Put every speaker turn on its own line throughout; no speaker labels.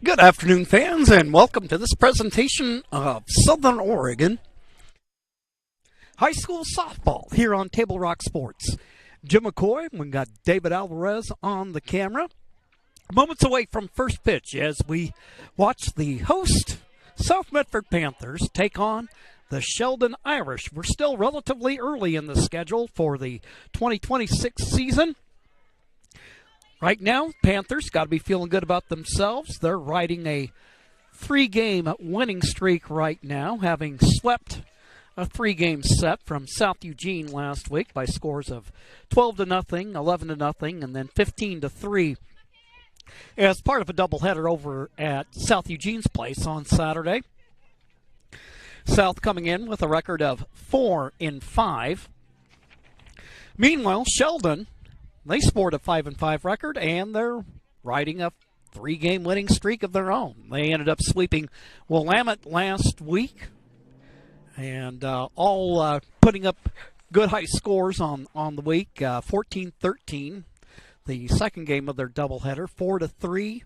Good afternoon, fans, and welcome to this presentation of Southern Oregon High School Softball here on Table Rock Sports. Jim McCoy, we got David Alvarez on the camera. Moments away from first pitch as we watch the host South Medford Panthers take on the Sheldon Irish. We're still relatively early in the schedule for the 2026 season. Right now, Panthers got to be feeling good about themselves. They're riding a three-game winning streak right now, having swept a three-game set from South Eugene last week by scores of 12-0, 11-0, and then 15-3 as part of a doubleheader over at South Eugene's place on Saturday. South coming in with a record of 4-5. Meanwhile, Sheldon, they sport a 5-5 record, and they're riding a three-game winning streak of their own. They ended up sweeping Willamette last week, and all putting up good high scores on the week. 14-13, the second game of their doubleheader. 4-3,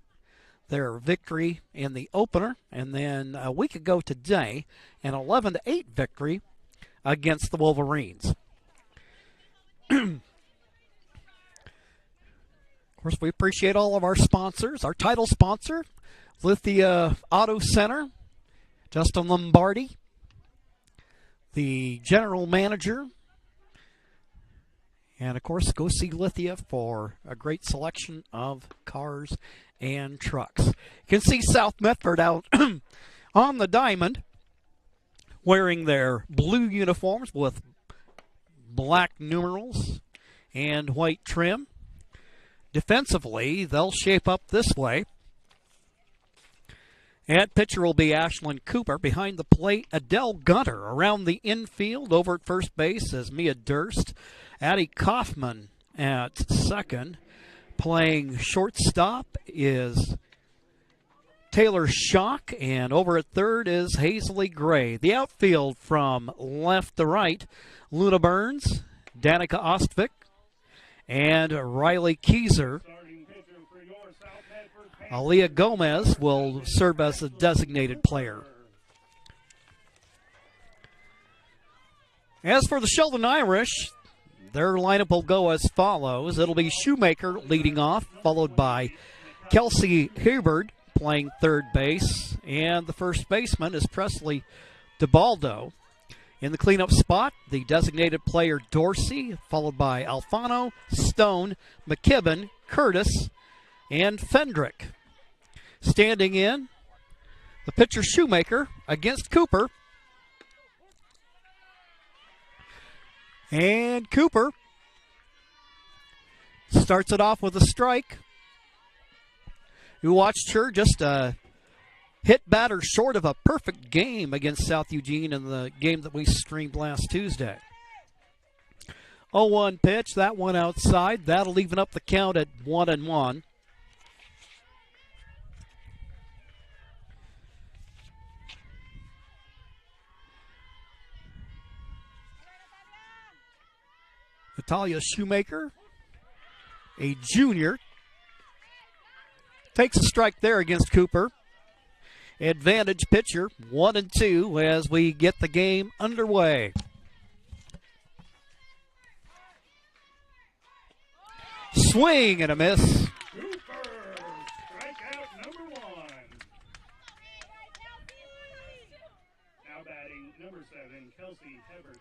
their victory in the opener, and then a week ago today, an 11-8 victory against the Wolverines. Of course, we appreciate all of our sponsors. Our title sponsor, Lithia Auto Center, Justin Lombardi, the general manager, and of course, go see Lithia for a great selection of cars and trucks. You can see South Medford out on the diamond wearing their blue uniforms with black numerals and white trim. Defensively, they'll shape up this way. At pitcher will be Ashlyn Cooper. Behind the plate, Adele Gunter. Around the infield, over at first base is Mia Durst. Addie Kaufman at second. Playing shortstop is Taylor Schock. And over at third is Hazley Gray. The outfield from left to right, Luna Burns, Danica Ostvik, and Riley Keyser. Aaliyah Gomez will serve as a designated player. As for the Sheldon Irish, their lineup will go as follows. It'll be Shoemaker leading off, followed by Kelsey Hubbard playing third base, and the first baseman is Presley DeBaldo. In the cleanup spot, the designated player Dorsey, followed by Alfano, Stone, McKibben, Curtis, and Fendrick. Standing in, the pitcher Shoemaker against Cooper. And Cooper starts it off with a strike. You watched her just hit batter short of a perfect game against South Eugene in the game that we streamed last Tuesday. 0-1 pitch, that one outside. That'll even up the count at 1-1. Natalia Shoemaker, a junior, takes a strike there against Cooper. Advantage pitcher, 1-2 as we get the game underway. Swing and a miss.
Cooper, strikeout number one. Now batting number 7, Kelsey Hubbard.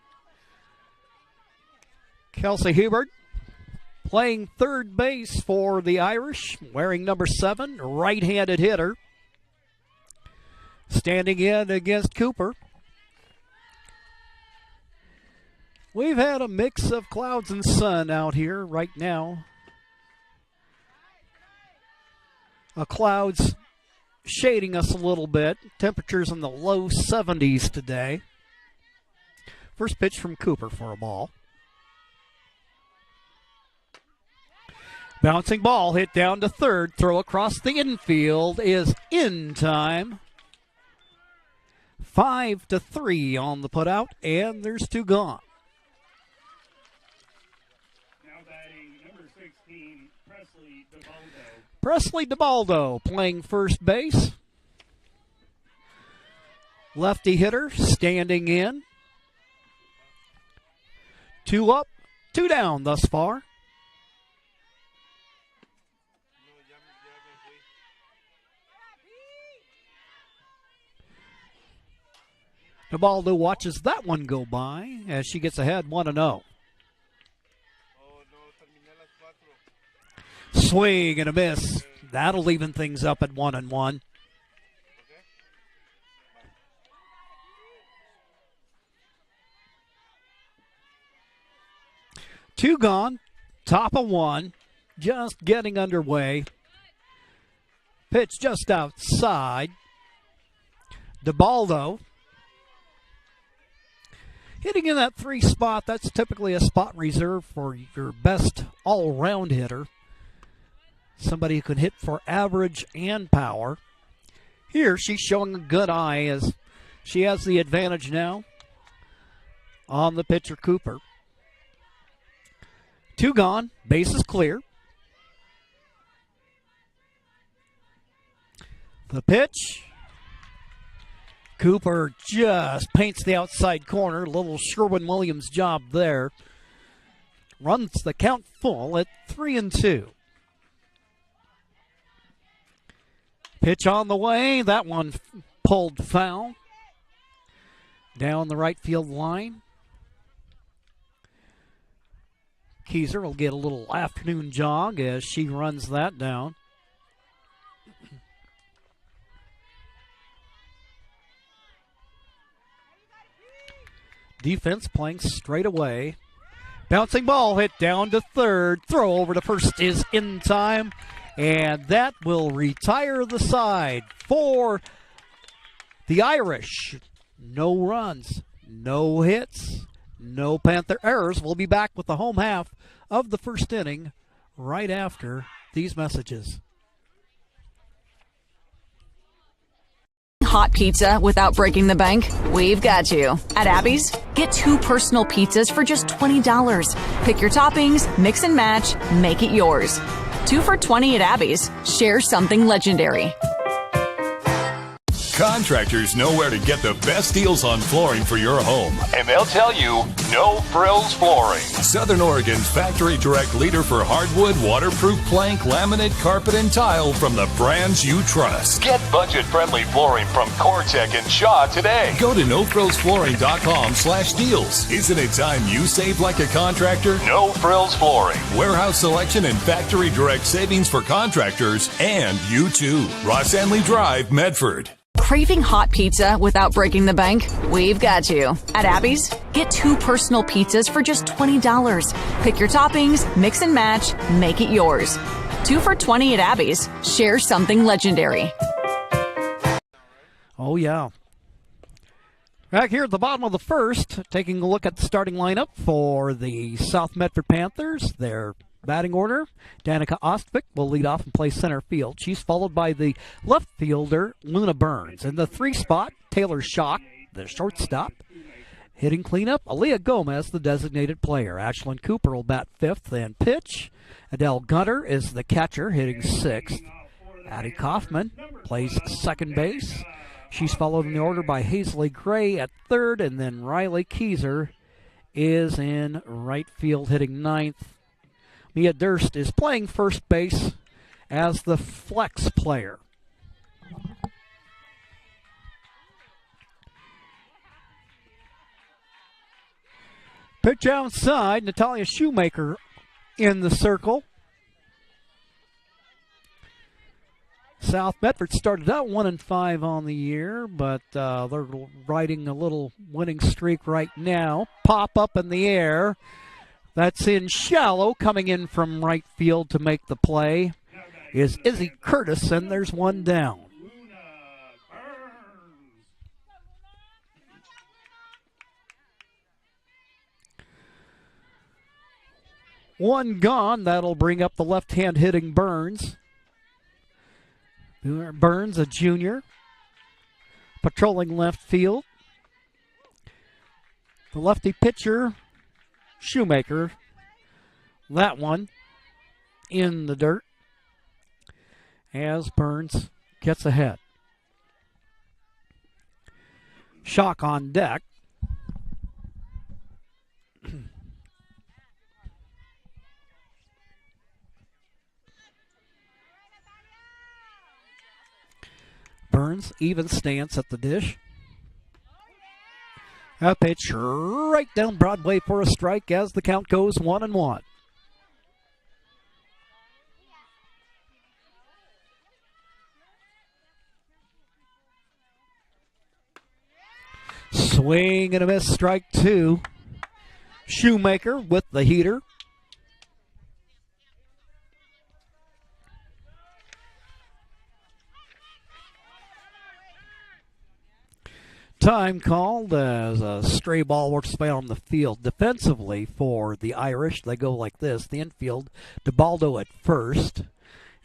Kelsey Hubbard playing third base for the Irish, wearing number 7, right-handed hitter. Standing in against Cooper. We've had a mix of clouds and sun out here right now. Clouds shading us a little bit. Temperatures in the low 70s today. First pitch from Cooper for a ball. Bouncing ball hit down to third. Throw across the infield is in time. 5-3 on the putout, and there's 2 gone.
Now batting number 16, Presley DeBaldo.
Presley DiBaldo playing first base. Lefty hitter standing in. 2 up, 2 down thus far. DiBaldo watches that one go by as she gets ahead 1-0. Swing and a miss. That'll even things up at 1-1. Two gone, top of 1, just getting underway. Pitch just outside. DiBaldo hitting in that 3 spot. That's typically a spot reserved for your best all-round hitter. Somebody who can hit for average and power. Here she's showing a good eye as she has the advantage now on the pitcher Cooper. 2 gone, base is clear. The pitch. Cooper just paints the outside corner. Little Sherwin-Williams job there. Runs the count full at 3-2. Pitch on the way. That one pulled foul. Down the right field line. Keyser will get a little afternoon jog as she runs that down. Defense playing straight away. Bouncing ball hit down to third. Throw over to first is in time. And that will retire the side for the Irish. No runs, no hits, no Panther errors. We'll be back with the home half of the first inning right after these messages.
Hot pizza without breaking the bank? We've got you. At Abby's, get 2 personal pizzas for just $20. Pick your toppings, mix and match, make it yours. 2 for $20 at Abby's. Share something legendary.
Contractors know where to get the best deals on flooring for your home. And they'll tell you, no frills flooring. Southern Oregon's factory direct leader for hardwood, waterproof plank, laminate, carpet, and tile from the brands you trust. Get budget-friendly flooring from Cortec and Shaw today. Go to nofrillsflooring.com/deals. Isn't it time you save like a contractor? No Frills Flooring. Warehouse selection and factory direct savings for contractors and you too. Ross Anley Drive, Medford.
Craving hot pizza without breaking the bank? We've got you. At Abby's, get 2 personal pizzas for just $20. Pick your toppings, mix and match, make it yours. 2 for $20 at Abby's. Share something legendary.
Oh, yeah. Back here at the bottom of the first, taking a look at the starting lineup for the South Medford Panthers. Their batting order, Danica Ostvick will lead off and play center field. She's followed by the left fielder, Luna Burns. In the 3 spot, Taylor Schock, the shortstop. Hitting cleanup, Aaliyah Gomez, the designated player. Ashlyn Cooper will bat 5th and pitch. Adele Gunter is the catcher, hitting 6th. Addie Kaufman plays second base. She's followed in the order by Hazley Gray at 3rd, and then Riley Keyser is in right field, hitting 9th. Mia Durst is playing first base as the flex player. Pitch outside, Natalia Shoemaker in the circle. South Medford started out 1-5 on the year, but they're riding a little winning streak right now. Pop up in the air. That's in shallow. Coming in from right field to make the play is Izzy Curtis, and there's one down. One gone. That'll bring up the left-hand hitting Burns. Burns, a junior, patrolling left field. The lefty pitcher, Shoemaker, that one in the dirt. as Burns gets ahead. Shock on deck. Burns even stance at the dish. A pitch right down Broadway for a strike as the count goes 1-1. Swing and a miss, strike two. Shoemaker with the heater. Time called as a stray ball works its way on the field. Defensively for the Irish, they go like this. The infield, DeBaldo at first,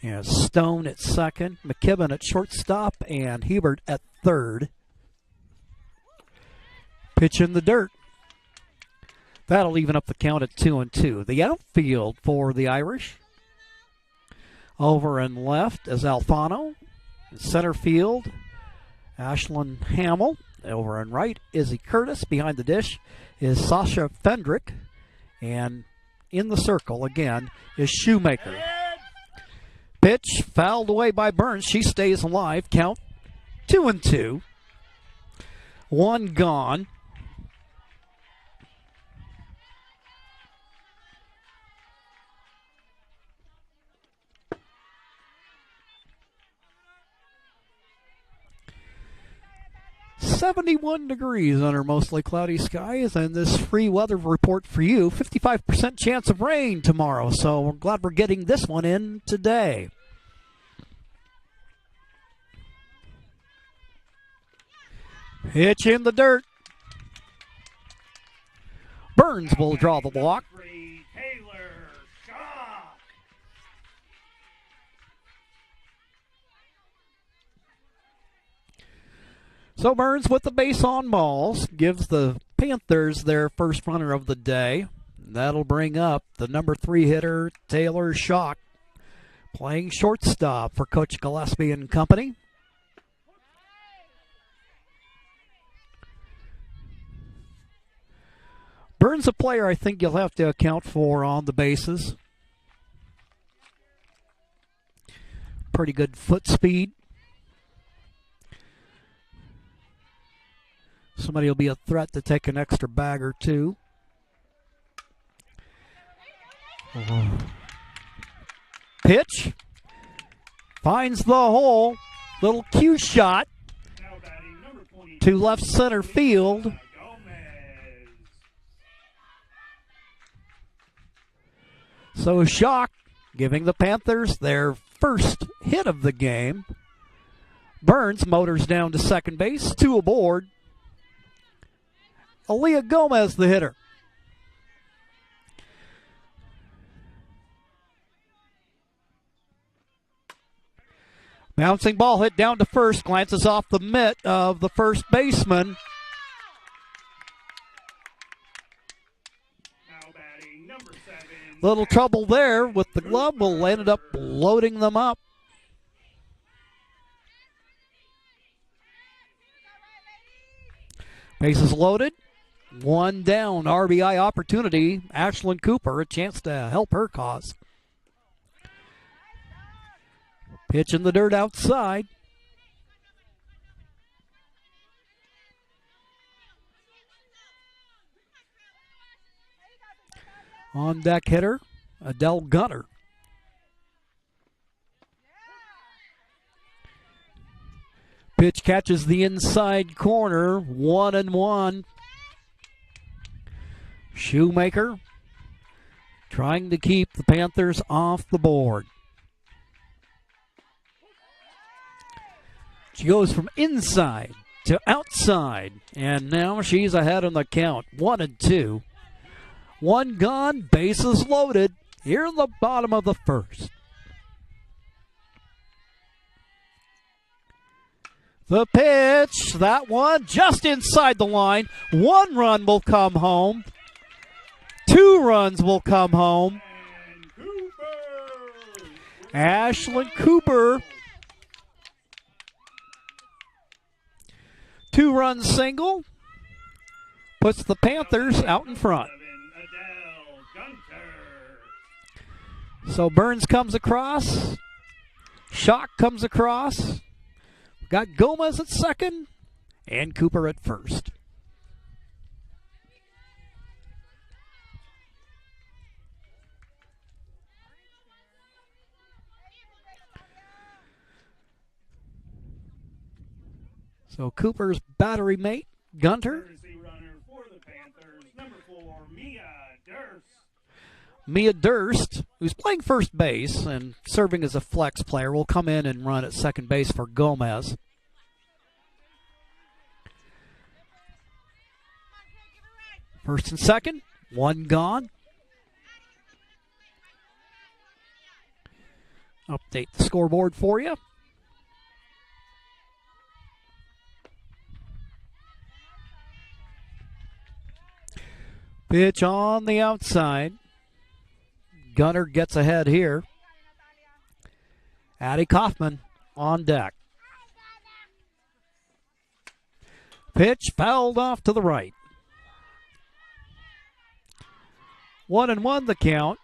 and Stone at second, McKibben at shortstop, and Hebert at third. Pitch in the dirt. That'll even up the count at 2-2. The outfield for the Irish. Over and left is Alfano. Center field, Ashlyn Hamill. Over and right, Izzy Curtis. Behind the dish is Sasha Fendrick. And in the circle, again, is Shoemaker. Pitch fouled away by Burns. She stays alive. Count 2-2. One gone. .71 degrees under mostly cloudy skies, and this free weather report for you, 55% chance of rain tomorrow, so we're glad we're getting this one in today. Pitch in the dirt. Burns will draw the walk. So Burns with the base on balls gives the Panthers their first runner of the day. That'll bring up the number 3 hitter, Taylor Schock, playing shortstop for Coach Gillespie and company. Burns a player I think you'll have to account for on the bases. Pretty good foot speed. Somebody will be a threat to take an extra bag or two. Pitch. Finds the hole. Little cue shot to left center field. So Schock giving the Panthers their first hit of the game. Burns motors down to second base. 2 aboard. Aaliyah Gomez, the hitter. Bouncing ball hit down to first. Glances off the mitt of the first baseman. Little trouble there with the glove. Will ended up loading them up. Bases loaded. 1 down, RBI opportunity. Ashlyn Cooper, a chance to help her cause. Pitch in the dirt outside. On deck hitter, Adele Gunner. Pitch catches the inside corner, 1-1. Shoemaker trying to keep the Panthers off the board. She goes from inside to outside, and now she's ahead on the count, 1-2. 1 gone, bases loaded, here in the bottom of the first. The pitch, that one just inside the line. 1 run will come home. 2 runs will come home. Ashlyn Cooper 2-run single puts the Panthers out in front. So Burns comes across. Schock comes across. Got Gomez at second and Cooper at first. So Cooper's battery mate, Gunter. Mia Durst, who's playing first base and serving as a flex player, will come in and run at second base for Gomez. First and second, one gone. Update the scoreboard for you. Pitch on the outside. Gunner gets ahead here. Addie Kaufman on deck. Pitch fouled off to the right. 1-1 the count.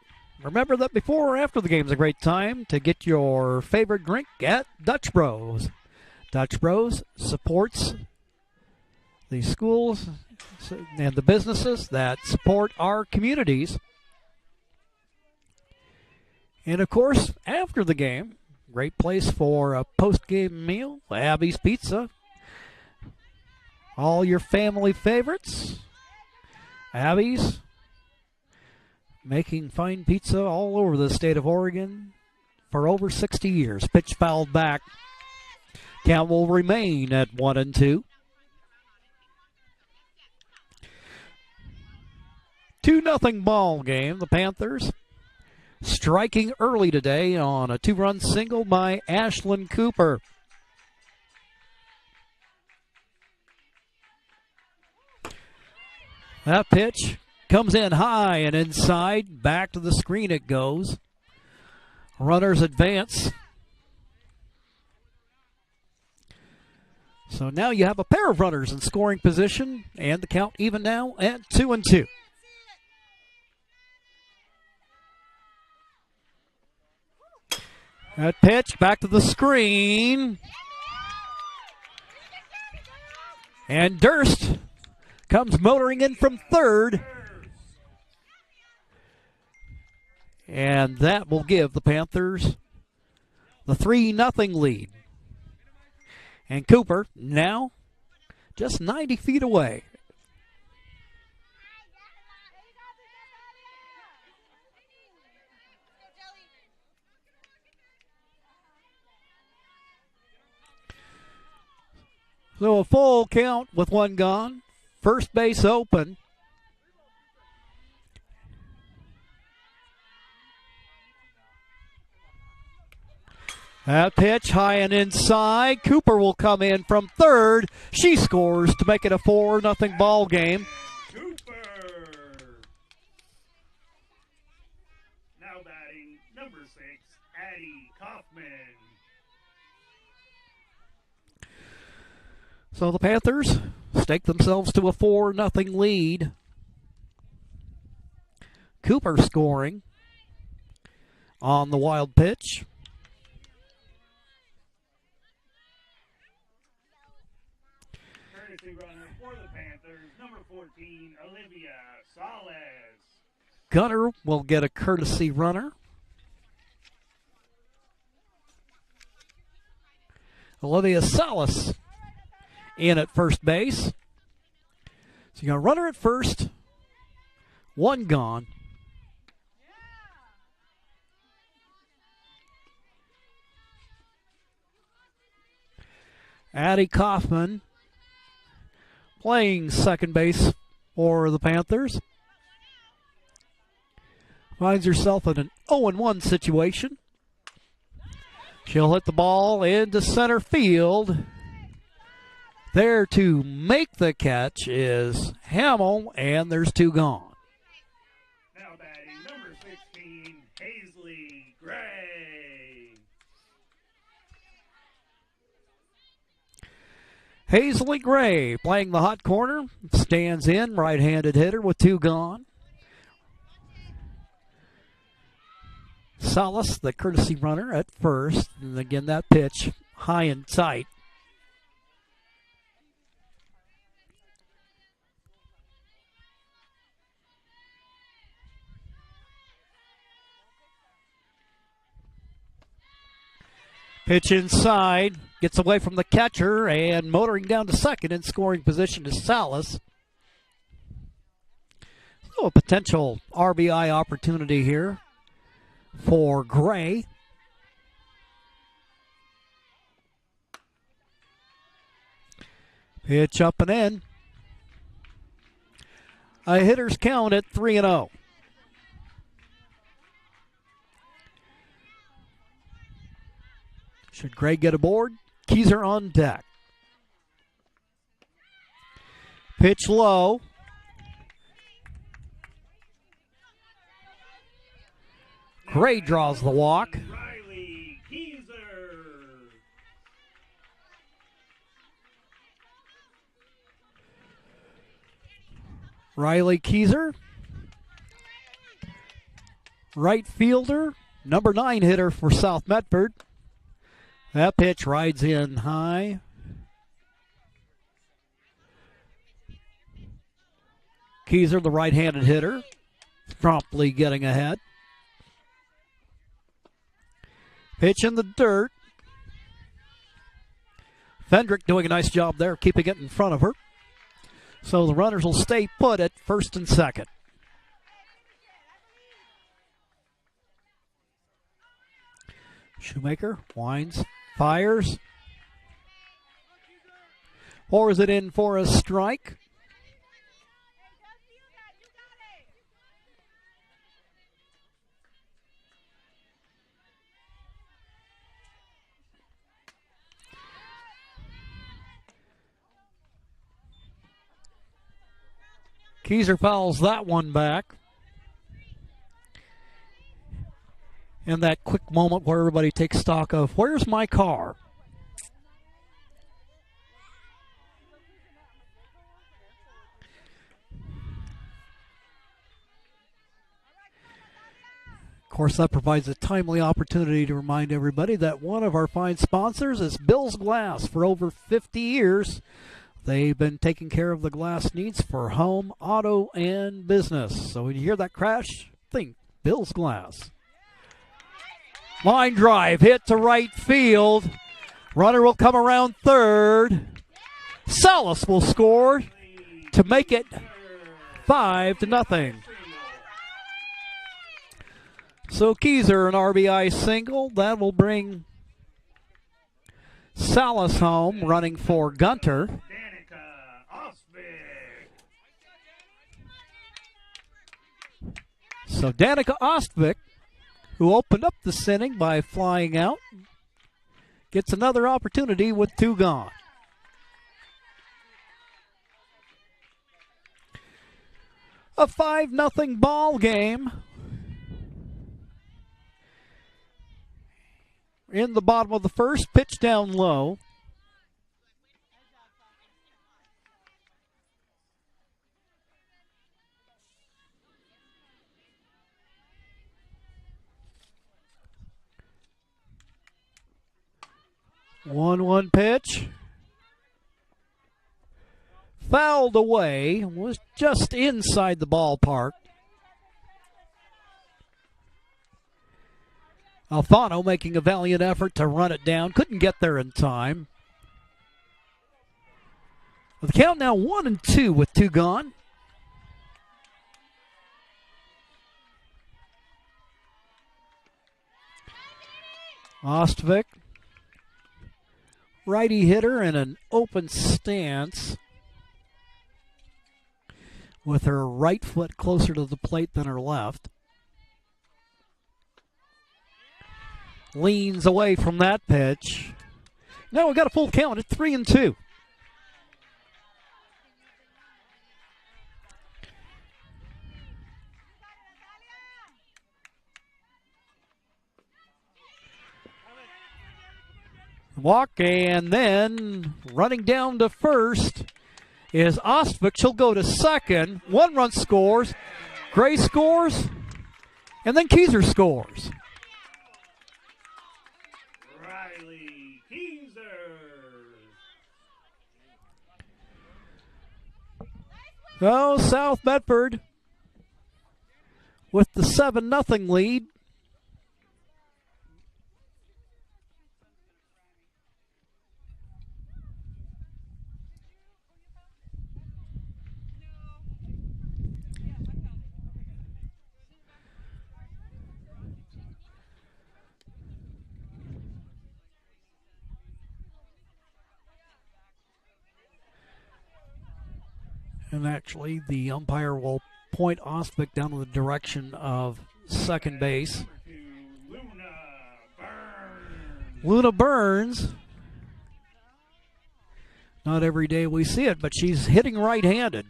Remember that before or after the game is a great time to get your favorite drink at Dutch Bros. Dutch Bros supports the schools and the businesses that support our communities. And, of course, after the game, great place for a post-game meal, Abby's Pizza. All your family favorites. Abby's making fine pizza all over the state of Oregon for over 60 years. Pitch fouled back. Count will remain at 1-2. 2-0 ball game. The Panthers striking early today on a 2-run single by Ashlyn Cooper. That pitch comes in high and inside. Back to the screen it goes. Runners advance. So now you have a pair of runners in scoring position, and the count even now at 2-2. That pitch back to the screen. And Durst comes motoring in from third. And that will give the Panthers the 3-0 lead. And Cooper now just 90 feet away. So a full count with one gone. First base open. That pitch high and inside. Cooper will come in from third. She scores to make it a 4-0 ball game.
Cooper. Now batting number 6, Addie Kaufman.
So the Panthers stake themselves to a 4-0 lead. Cooper scoring on the wild pitch.
Courtesy runner for the Panthers, number 14, Olivia Salas.
Gunner will get a courtesy runner. Olivia Salas in at first base. So you got a runner at first, one gone. Addie Kaufman playing second base for the Panthers. Finds herself in an 0-1 situation. She'll hit the ball into center field. There to make the catch is Hamill, and there's two gone.
Now batting number 16, Paisley Gray.
Hazley Gray playing the hot corner. Stands in, right-handed hitter with 2 gone. Salas, the courtesy runner at first. And again, that pitch high and tight. Pitch inside, gets away from the catcher, and motoring down to second in scoring position is Salas. So a potential RBI opportunity here for Gray. Pitch up and in. A hitter's count at 3-0. Should Gray get aboard? Keyser on deck. Pitch low. Gray draws the walk. Riley Keyser, right fielder, number 9 hitter for South Medford. That pitch rides in high. Keyser, the right-handed hitter, promptly getting ahead. Pitch in the dirt. Fendrick doing a nice job there, keeping it in front of her. So the runners will stay put at first and second. Shoemaker winds, fires. Pours it in for a strike. Keyser fouls that one back. In that quick moment where everybody takes stock of, where's my car? Of course, that provides a timely opportunity to remind everybody that one of our fine sponsors is Bill's Glass. For over 50 years, they've been taking care of the glass needs for home, auto, and business. So when you hear that crash, think Bill's Glass. Line drive, hit to right field. Runner will come around third. Salas will score to make it 5-0. So Keyser, an RBI single. That will bring Salas home, running for Gunter. So Danica Ostvik, who opened up this inning by flying out, gets another opportunity with 2 gone. A 5-0 ball game. In the bottom of the first, pitch down low. One pitch. Fouled away. Was just inside the ballpark. Alfano making a valiant effort to run it down. Couldn't get there in time. The count now 1-2 with 2 gone. Ostvik, righty hitter in an open stance with her right foot closer to the plate than her left. Leans away from that pitch. Now we've got a full count at 3-2. walk, and then running down to first is Ostwick. She'll go to second. 1 run scores. Gray scores, and then Keyser scores.
Riley Keyser.
Oh, South Medford with the 7-0 lead. And actually, the umpire will point Ostwick down in the direction of second base. Luna Burns. Not every day we see it, but she's hitting right-handed.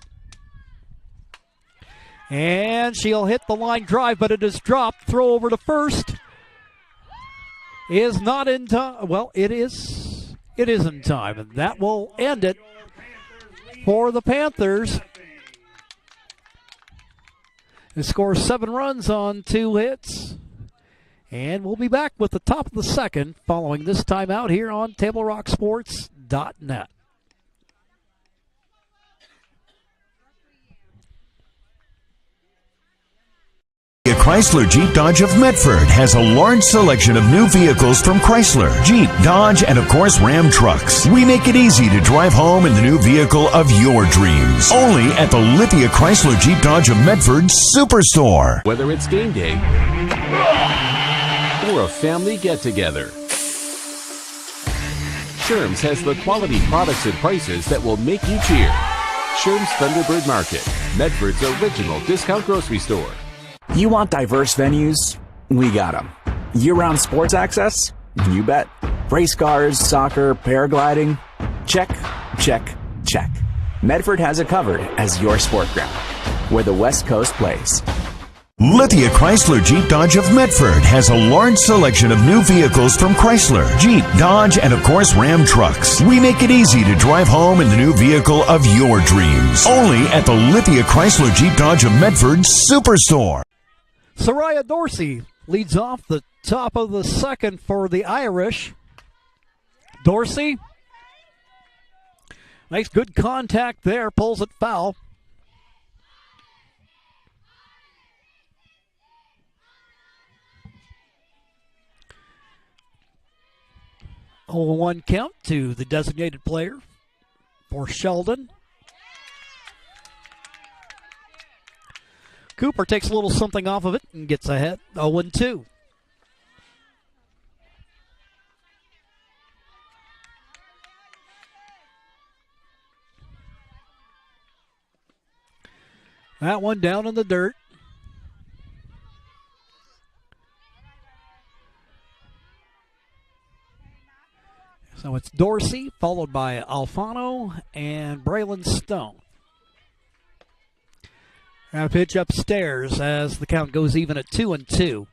And she'll hit the line drive, but it is dropped. Throw over to first. Is not in time. Well, it is. It is in time, and that will end it for the Panthers. They score 7 runs on 2 hits. And we'll be back with the top of the second following this timeout here on TableRockSports.net.
Chrysler Jeep Dodge of Medford has a large selection of new vehicles from Chrysler, Jeep, Dodge, and of course Ram trucks. We make it easy to drive home in the new vehicle of your dreams. Only at the Lithia Chrysler Jeep Dodge of Medford Superstore.
Whether it's game day or a family get-together, Sherm's has the quality products and prices that will make you cheer. Sherm's Thunderbird Market, Medford's original discount grocery store.
You want diverse venues? We got them. Year-round sports access? You bet. Race cars, soccer, paragliding? Check, check, check. Medford has it covered as your sport ground, where the West Coast plays.
Lithia Chrysler Jeep Dodge of Medford has a large selection of new vehicles from Chrysler, Jeep, Dodge, and of course Ram trucks. We make it easy to drive home in the new vehicle of your dreams. Only at the Lithia Chrysler Jeep Dodge of Medford Superstore.
Soraya Dorsey leads off the top of the second for the Irish. Dorsey, nice good contact there, pulls it foul. 0-1 count to the designated player for Sheldon. Cooper takes a little something off of it and gets ahead, 0-2. That one down in the dirt. So it's Dorsey, followed by Alfano and Braylon Stone. Now pitch upstairs as the count goes even at 2-2.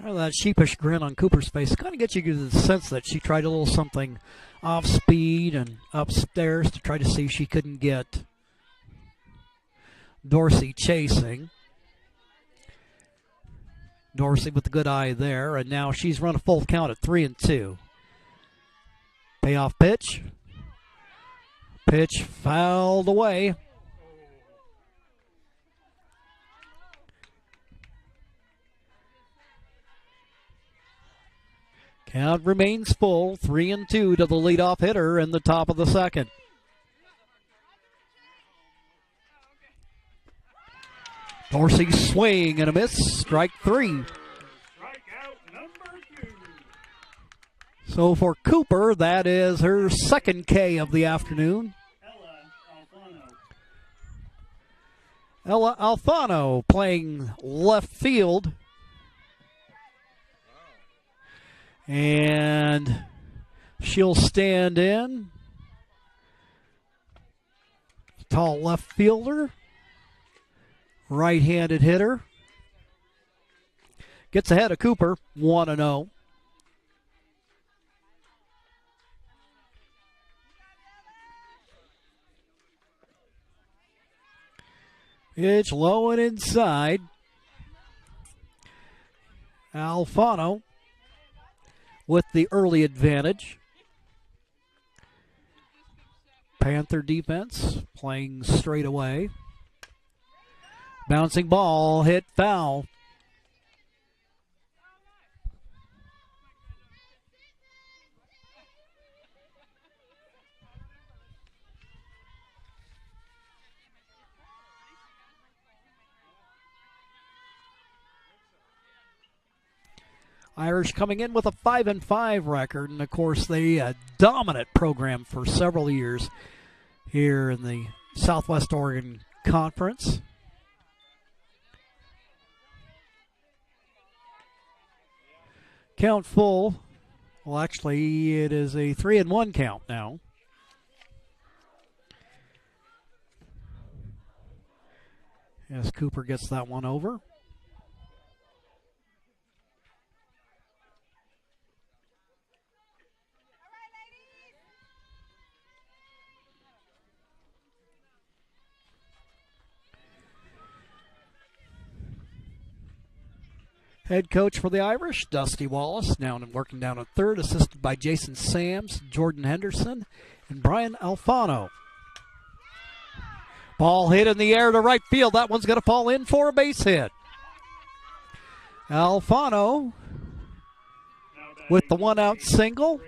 That sheepish grin on Cooper's face kind of gets you to the sense that she tried a little something off speed and upstairs to try to see if she couldn't get Dorsey chasing. Dorsey with the good eye there, and now she's run a full count at 3-2. Payoff pitch. Pitch fouled away. Count remains full, 3-2 to the leadoff hitter in the top of the second. Dorsey swing and a miss, strike 3.
Strikeout number 2.
So for Cooper, that is her second K of the afternoon. Ella Alfano playing left field. And She'll stand in. Tall left fielder. Right-handed hitter. Gets ahead of Cooper, 1-0. Pitch low and inside. Alfano with the early advantage. Panther defense playing straight away. Bouncing ball, hit foul. Irish coming in with a 5-5 record, and of course they a dominant program for several years here in the Southwest Oregon Conference. Count full. Well, actually, it is a 3-1 count now. As Cooper gets that one over. Head coach for the Irish, Dusty Wallace, now working down at third, assisted by Jason Sams, Jordan Henderson, and Brian Alfano. Ball hit in the air to right field. That one's going to fall in for a base hit. Alfano with the one-out single.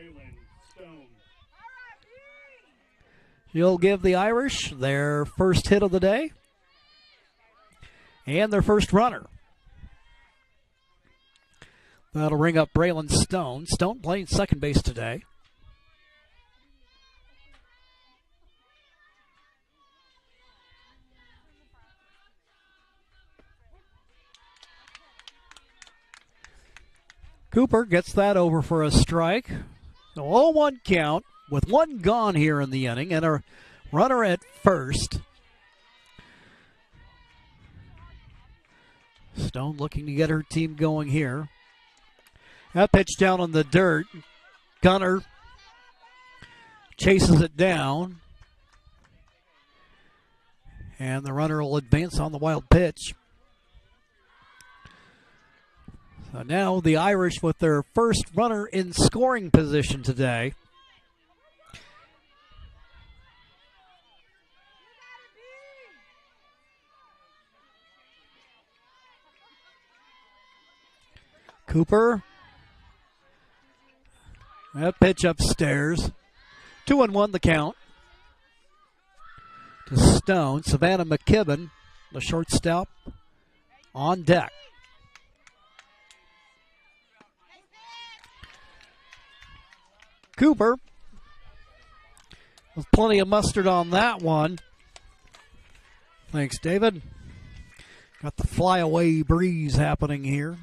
He'll give the Irish their first hit of the day and their first runner. That'll ring up Braylon Stone. Stone playing second base today. Cooper gets that over for a strike. So 0-1 count with one gone here in the inning and a runner at first. Stone looking to get her team going here. That pitch down on the dirt. Gunner chases it down. And the runner will advance on the wild pitch. So now the Irish with their first runner in scoring position today. Cooper. That pitch upstairs. 2-1 the count. To Stone. Savannah McKibben, the shortstop, on deck. Cooper with plenty of mustard on that one. Thanks, David. Got the flyaway breeze happening here.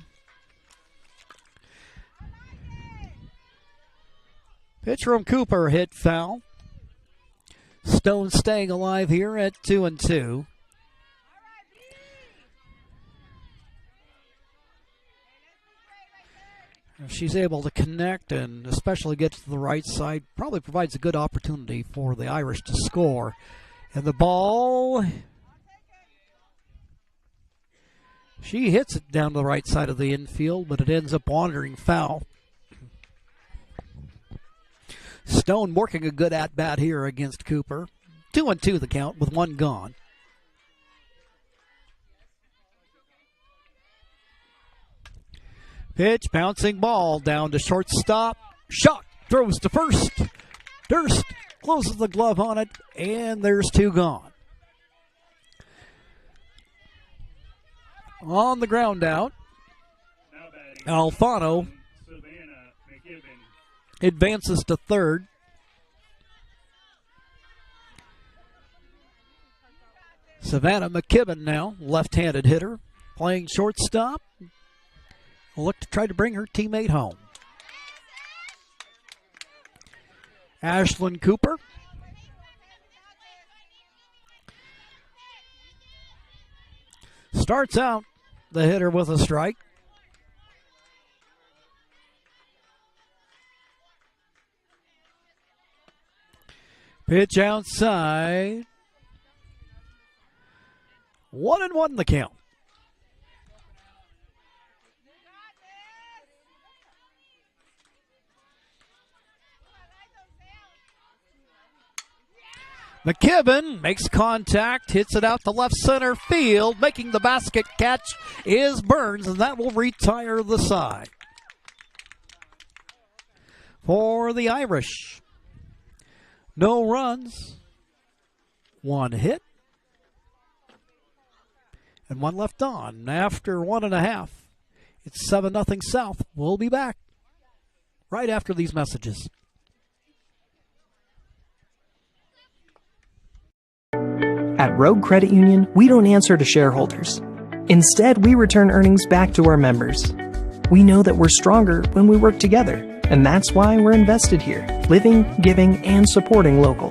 Pitch from Cooper hit foul. Stone staying alive here at 2-2. If she's able to connect and especially get to the right side, probably provides a good opportunity for the Irish to score. And the ball, she hits it down to the right side of the infield, but it ends up wandering foul. Stone working a good at-bat here against Cooper. 2-2 the count with one gone. Pitch, bouncing ball down to shortstop. Shot, throws to first. Durst closes the glove on it, and there's two gone. On the ground out, Alfano advances to third. Savannah McKibben now, left-handed hitter, playing shortstop. Will look to try to bring her teammate home. Ashlyn Cooper. Starts out the hitter with a strike. Pitch outside. 1-1 the count. McKibben makes contact, hits it out to left center field. Making the basket catch is Burns, and that will retire the side. For the Irish, no runs, one hit, and one left on. After 1.5, it's 7-0 South. We'll be back right after these messages.
At Rogue Credit Union, we don't answer to shareholders. Instead, we return earnings back to our members. We know that we're stronger when we work together, and that's why we're invested here, living, giving, and supporting local.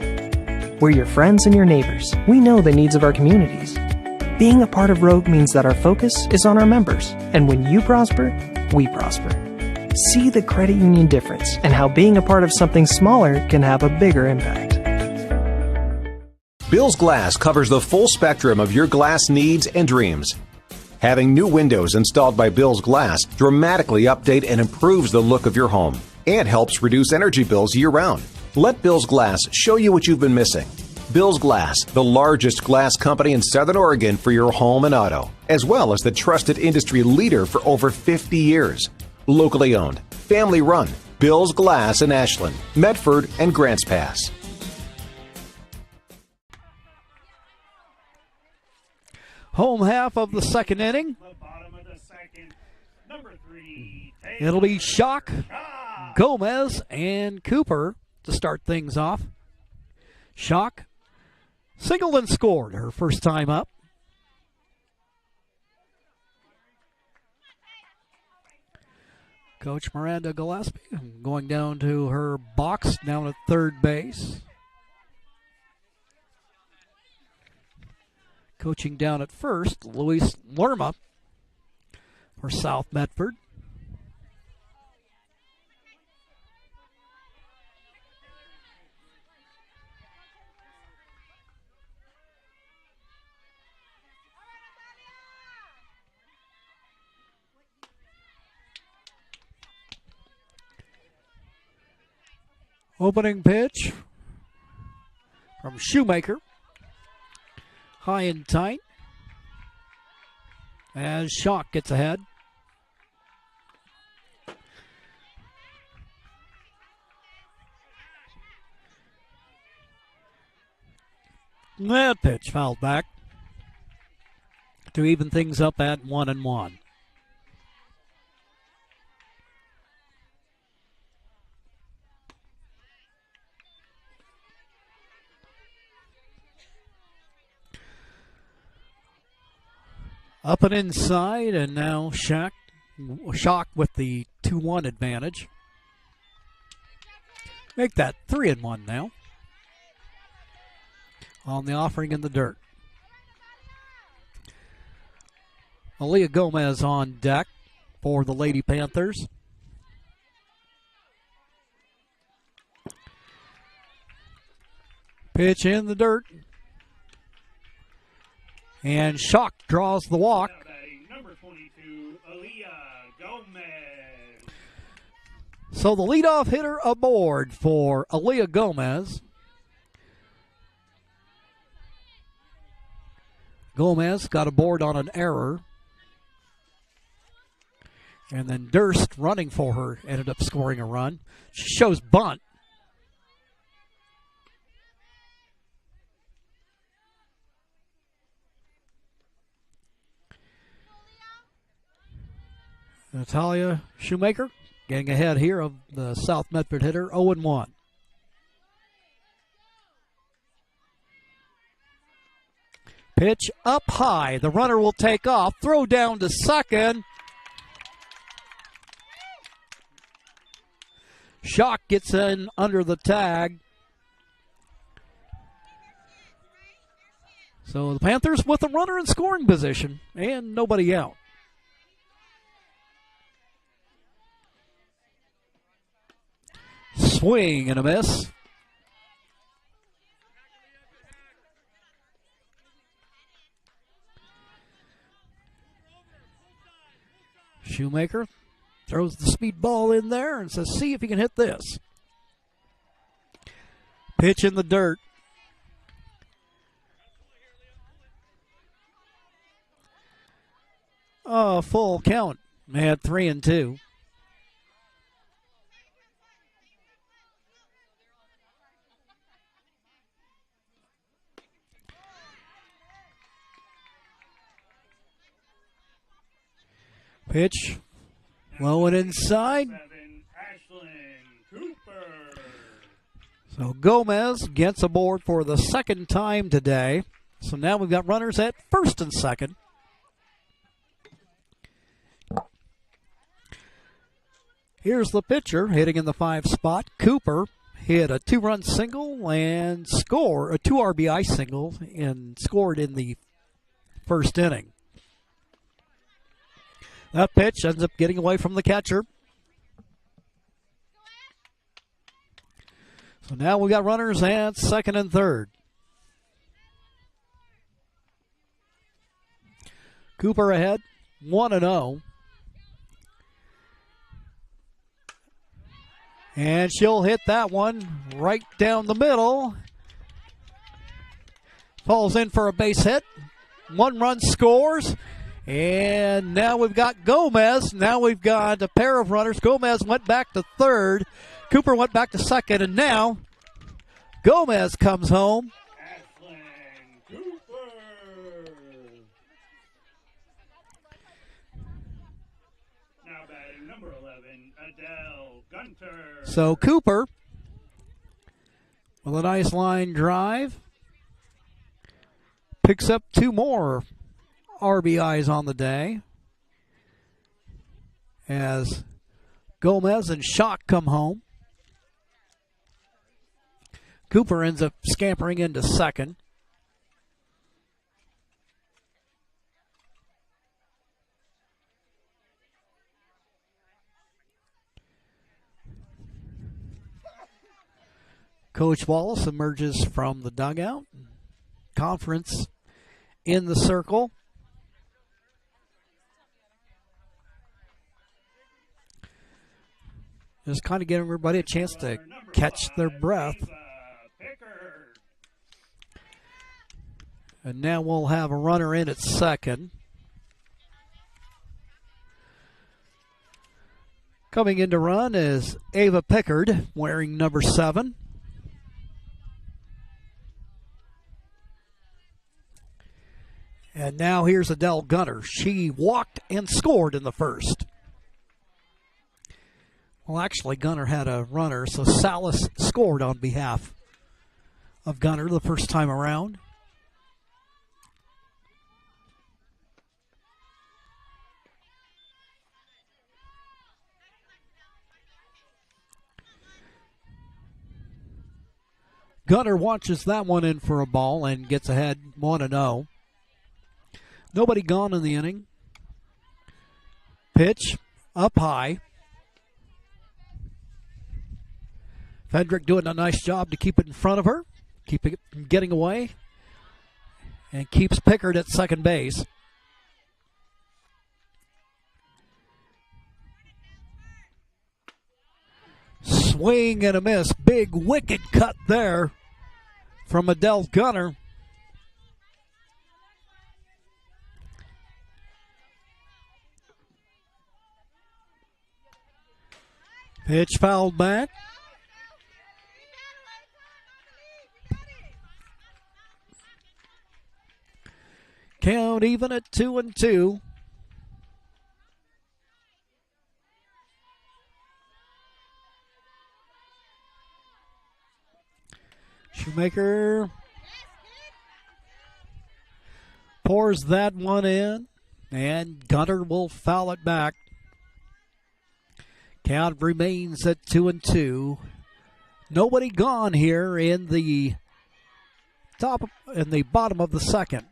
We're your friends and your neighbors. We know the needs of our communities. Being a part of Rogue means that our focus is on our members, and when you prosper, we prosper. See the credit union difference and how being a part of something smaller can have a bigger impact.
Bill's Glass covers the full spectrum of your glass needs and dreams. Having new windows installed by Bill's Glass dramatically update and improves the look of your home and helps reduce energy bills year-round. Let Bill's Glass show you what you've been missing. Bill's Glass, the largest glass company in Southern Oregon for your home and auto, as well as the trusted industry leader for over 50 years. Locally owned, family run, Bill's Glass in Ashland, Medford, and Grants Pass.
Home half of the second inning.
The bottom of the second, number 3.
It'll be Shock, Gomez, and Cooper to start things off. Shock singled and scored her first time up. Coach Miranda Gillespie going down to her box down at third base. Coaching down at first, Luis Lerma for South Medford. Opening pitch from Shoemaker. High and tight as Shock gets ahead. That pitch fouled back to even things up at 1-1. Up and inside, and now Shock with the 2-1 advantage. Make that 3-1 now. On the offering in the dirt. Aaliyah Gomez on deck for the Lady Panthers. Pitch in the dirt. And Shock draws the walk.
Number 22, Aaliyah Gomez.
So the leadoff hitter aboard for Aaliyah Gomez. Gomez got aboard on an error. And then Durst, running for her, ended up scoring a run. She shows bunt. Natalia Shoemaker getting ahead here of the South Medford hitter, 0-1. Pitch up high. The runner will take off. Throw down to second. Shock gets in under the tag. So the Panthers with a runner in scoring position and nobody out. Swing and a miss. Shoemaker throws the speed ball in there and says, see if you can hit this. Pitch in the dirt. Oh, full count. They had 3-2. Pitch low and inside. So Gomez gets aboard for the second time today. So now we've got runners at first and second. Here's the pitcher hitting in the 5 spot. Cooper hit a 2-run single and a 2 RBI single and scored in the first inning. That pitch ends up getting away from the catcher. So now we got runners at second and third. Cooper ahead, 1-0. And she'll hit that one right down the middle. Falls in for a base hit. 1 run scores. And now we've got Gomez. Now we've got a pair of runners. Gomez went back to third. Cooper went back to second. And now Gomez comes home.
Now batting number 11, Adele Gunter.
So Cooper with a nice line drive picks up 2 more RBIs on the day as Gomez and Schock come home. Cooper ends up scampering into second. Coach Wallace emerges from the dugout. Conference in the circle. Just kind of giving everybody a chance to catch their breath. And now we'll have a runner in at second. Coming in to run is Ava Pickard, wearing number 7. And now here's Adele Gunter. She walked and scored in the first. Well, actually, Gunter had a runner, so Salas scored on behalf of Gunter the first time around. Gunter watches that one in for a ball and gets ahead 1-0. Nobody gone in the inning. Pitch up high. Fedrick doing a nice job to keep it in front of her, keep it from getting away, and keeps Pickard at second base. Swing and a miss. Big wicked cut there from Adele Gunter. Pitch fouled back. Count even at 2-2. Shoemaker pours that one in, and Gunter will foul it back. Count remains at 2-2. Nobody gone here in the bottom of the second.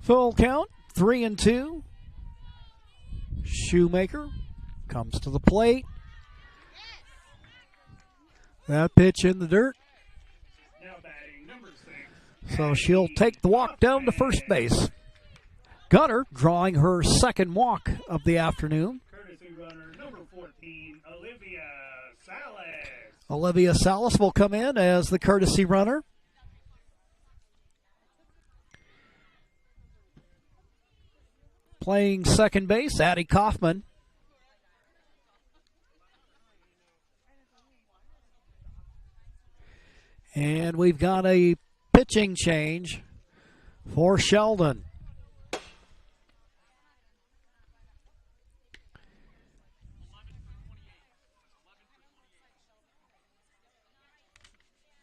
Full count, 3-2. Shoemaker comes to the plate. That pitch in the dirt.
Now batting number 6.
So she'll take the walk down to first base. Gunner drawing her second walk of the afternoon.
Courtesy runner number 14, Olivia Salas.
Olivia Salas will come in as the courtesy runner. Playing second base, Addie Kaufman. And we've got a pitching change for Sheldon.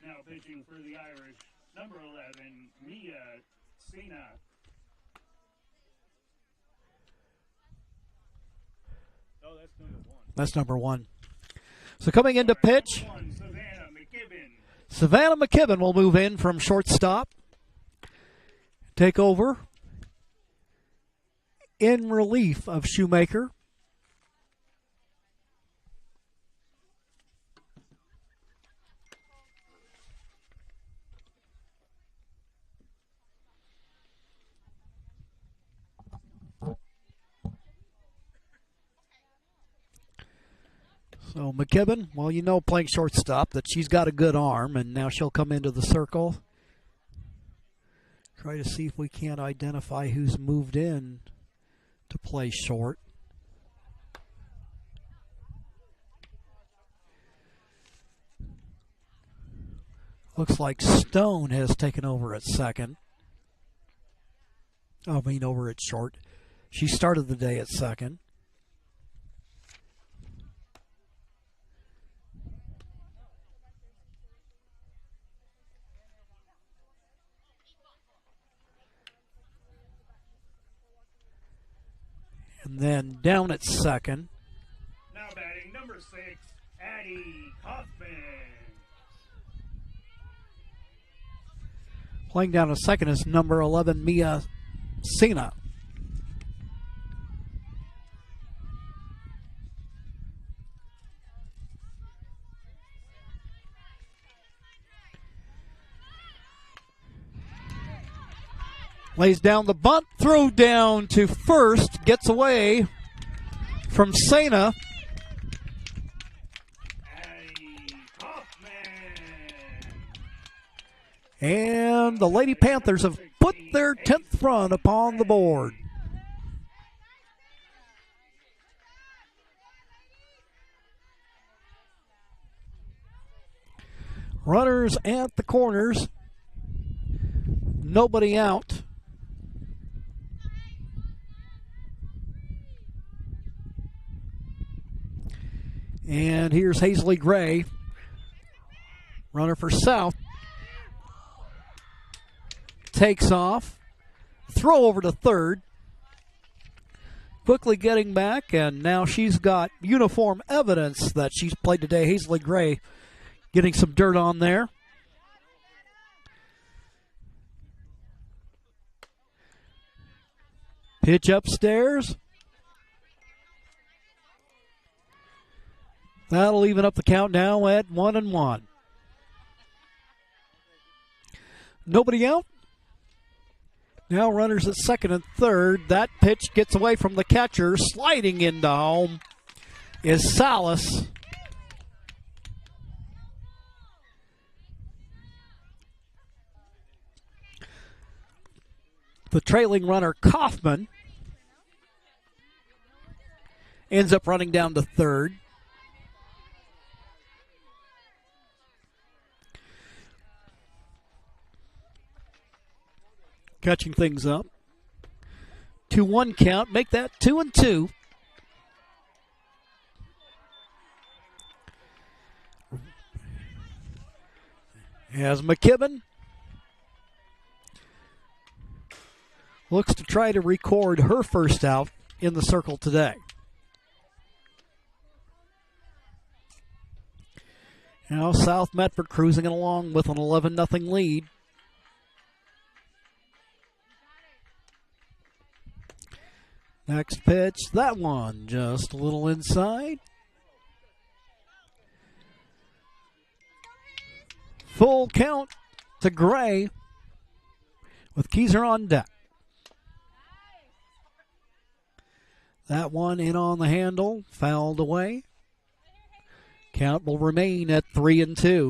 Now pitching for the Irish, number 11, Mia Sina. Oh, that's number 1.
That's number 1. So coming into pitch,
Number 1, Savannah McKibben.
Savannah McKibben will move in from shortstop. Take over in relief of Shoemaker. So McKibben, well, you know, playing shortstop, that she's got a good arm, and now she'll come into the circle. Try to see if we can't identify who's moved in to play short. Looks like Stone has taken over at second. Over at short. She started the day at second. And then down at second.
Now batting number 6, Addie Kaufman.
Playing down at second is number 11, Mia Sina. Lays down the bunt, throw down to first, gets away from Sena. And the Lady Panthers have put their 10th run upon the board. Runners at the corners. Nobody out. And here's Hazley Gray, runner for South. Takes off, throw over to third. Quickly getting back, and now she's got uniform evidence that she's played today. Hazley Gray getting some dirt on there. Pitch upstairs. That'll even up the count now at 1-1. Nobody out. Now runners at second and third. That pitch gets away from the catcher. Sliding into home is Salas. The trailing runner, Kaufman, ends up running down to third. Catching things up. 2-1 count. Make that 2-2. As McKibben looks to try to record her first out in the circle today. Now South Medford cruising along with an 11-0 lead. Next pitch, that one just a little inside. Full count to Gray with Keyser on deck. That one in on the handle, fouled away. Count will remain at 3-2.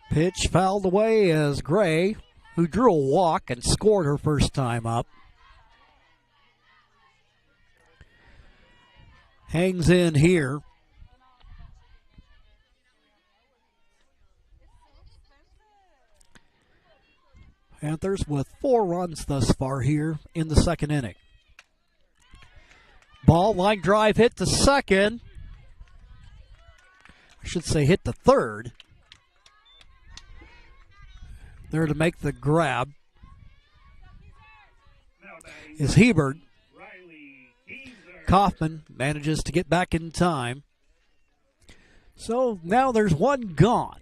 Pitch fouled away as Gray, who drew a walk and scored her first time up, hangs in here. Panthers with 4 runs thus far here in the second inning. Ball, line drive, hit to second. I should say hit to third. There to make the grab is Hebert. Kaufman manages to get back in time. So now there's one gone.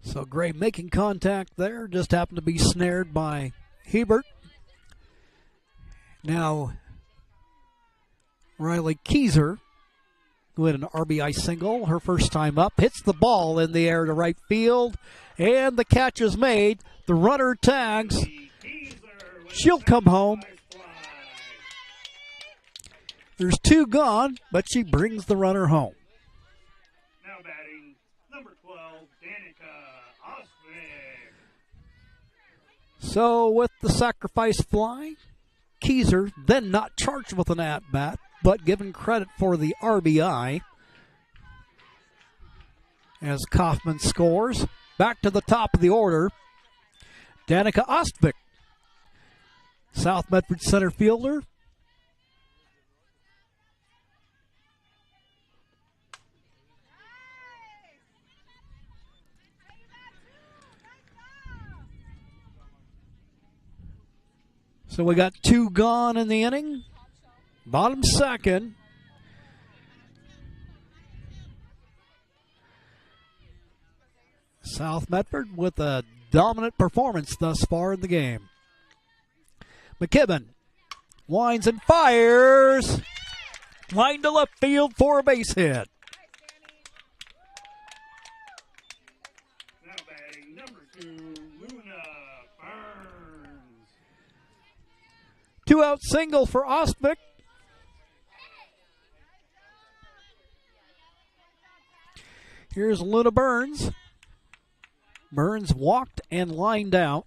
So Gray making contact there, just happened to be snared by Hebert. Now Riley Keyser, who had an RBI single her first time up, hits the ball in the air to right field, and the catch is made. The runner tags. She'll come home. There's 2 gone, but she brings the runner home.
Now batting, number 12, Danica Osvik.
So with the sacrifice fly, Keyser then not charged with an at-bat, but given credit for the RBI as Kaufman scores. Back to the top of the order, Danica Ostvik, South Medford center fielder. So we got 2 gone in the inning. Bottom second. South Medford with a dominant performance thus far in the game. McKibben winds and fires. Line to left field for a base hit.
Now batting, number 2, Luna Burns.
2-out single for Ostvik. Here's Luna Burns. Burns walked and lined out.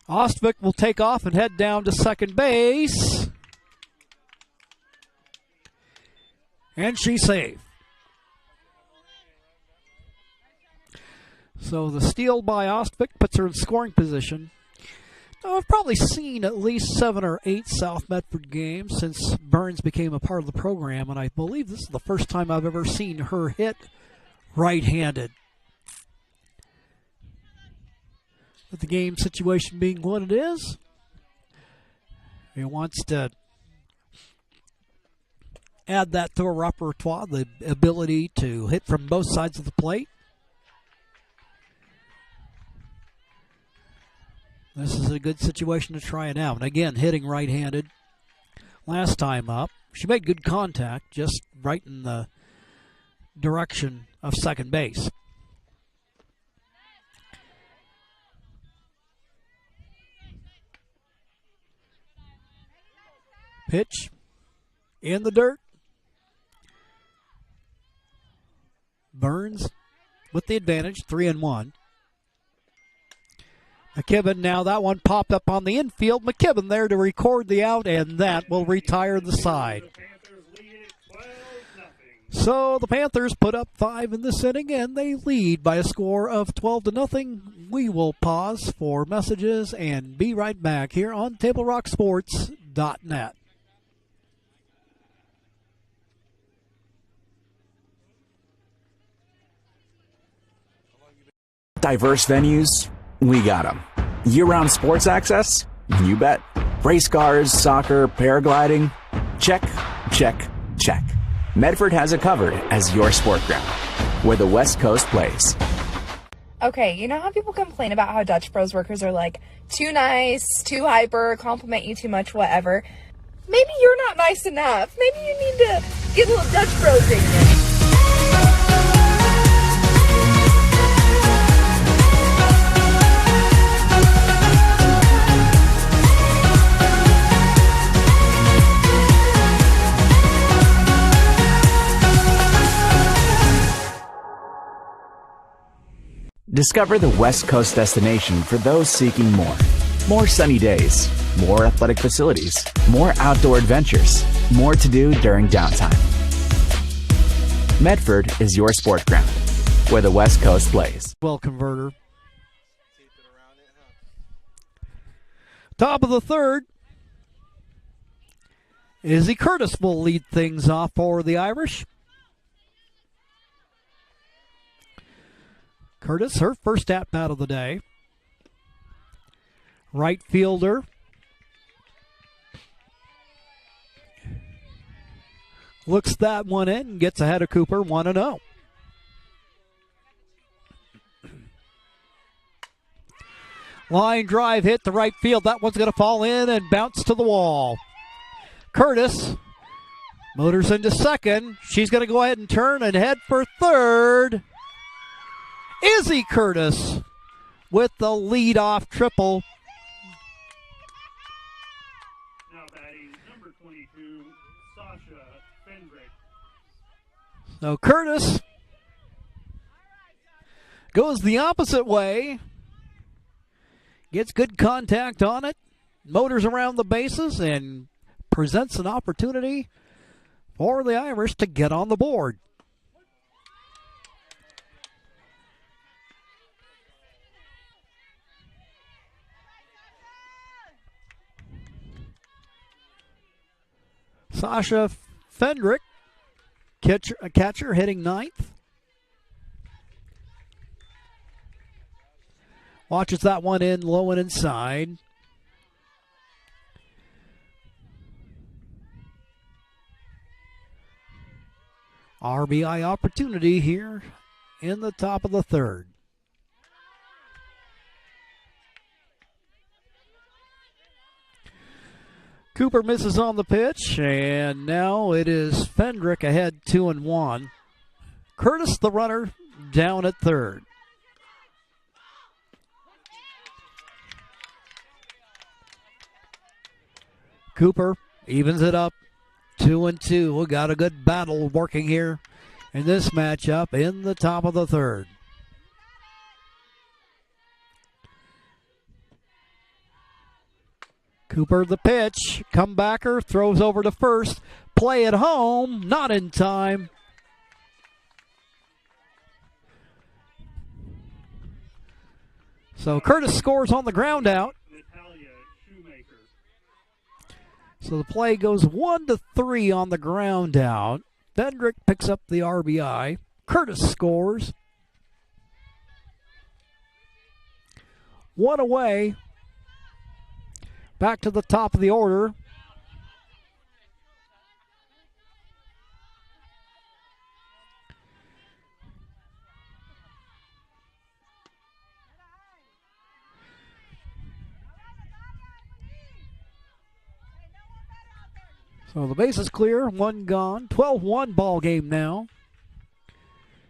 Ostvik will take off and head down to second base. And she's safe. So the steal by Ostvik puts her in scoring position. Now, I've probably seen at least 7 or 8 South Medford games since Burns became a part of the program, and I believe this is the first time I've ever seen her hit right-handed. With the game situation being what it is, he wants to add that to her repertoire, the ability to hit from both sides of the plate. This is a good situation to try it out. And again, hitting right-handed. Last time up, she made good contact, just right in the direction of second base. Pitch in the dirt. Burns with the advantage, 3-1. McKibben now, that one popped up on the infield. McKibben there to record the out, and that will retire the side. So the Panthers put up 5 in this inning, and they lead by a score of 12-0. We will pause for messages and be right back here on TableRockSports.net.
Diverse venues, we got them. Year-round sports access? You bet. Race cars, soccer, paragliding? Check, check, check. Medford has it covered as your sport ground, where the West Coast plays.
Okay, you know how people complain about how Dutch Bros workers are like too nice, too hyper, compliment you too much, whatever? Maybe you're not nice enough. Maybe you need to get a little Dutch Bros in you.
Discover the West Coast destination for those seeking more. More sunny days, more athletic facilities, more outdoor adventures, more to do during downtime. Medford is your sport ground, where the West Coast plays.
Well, converter. Top of the third. Izzy Curtis will lead things off for the Irish. Curtis, her first at-bat of the day. Right fielder. Looks that one in and gets ahead of Cooper 1-0. Line drive hit to right field. That one's going to fall in and bounce to the wall. Curtis motors into second. She's going to go ahead and turn and head for third. Izzy Curtis with the leadoff triple.
Now batting number 22, Sasha Fendrick.
So Curtis goes the opposite way. Gets good contact on it. Motors around the bases and presents an opportunity for the Irish to get on the board. Sasha Fendrick, catcher hitting ninth. Watches that one in low and inside. RBI opportunity here in the top of the third. Cooper misses on the pitch, and now it is Fendrick ahead 2-1. Curtis, the runner, down at third. Cooper evens it up 2-2. We got a good battle working here in this matchup in the top of the third. Cooper the pitch, comebacker, throws over to first, play at home, not in time. So Curtis scores on the ground out. So the play goes 1-3 on the ground out. Fendrick picks up the RBI. Curtis scores. One away. Back to the top of the order. So the base is clear, one gone. 12-1 ball game now.